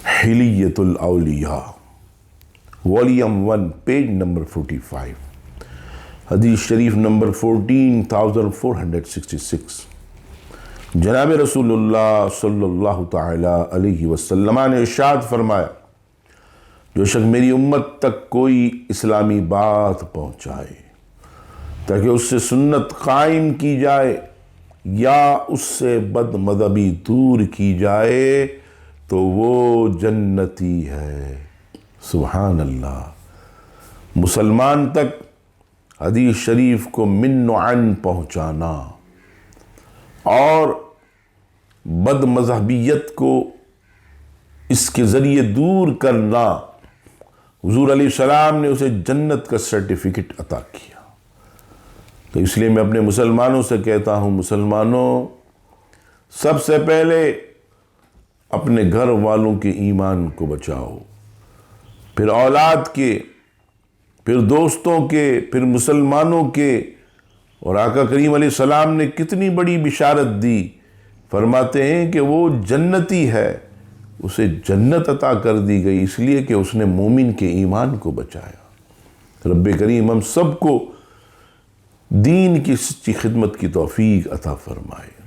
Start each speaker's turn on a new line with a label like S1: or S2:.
S1: حلیۃ الاولیاء volume 1 page number 45 حدیث شریف number 14466 جناب رسول اللہ صلی اللہ تعالی علیہ وسلم نے ارشاد فرمایا، جو شخص میری امت تک کوئی اسلامی بات پہنچائے تاکہ اس سے سنت قائم کی جائے یا اس سے بد مذہبی دور کی جائے تو وہ جنتی ہے۔ سبحان اللہ۔ مسلمان تک حدیث شریف کو من و عن پہنچانا اور بد مذہبیت کو اس کے ذریعے دور کرنا، حضور علیہ السلام نے اسے جنت کا سرٹیفکیٹ عطا کیا۔ تو اس لیے میں اپنے مسلمانوں سے کہتا ہوں، مسلمانوں سب سے پہلے اپنے گھر والوں کے ایمان کو بچاؤ، پھر اولاد کے، پھر دوستوں کے، پھر مسلمانوں کے۔ اور آقا کریم علیہ السلام نے کتنی بڑی بشارت دی، فرماتے ہیں کہ وہ جنتی ہے، اسے جنت عطا کر دی گئی اس لیے کہ اس نے مومن کے ایمان کو بچایا۔ رب کریم ہم سب کو دین کی سچی خدمت کی توفیق عطا فرمائے۔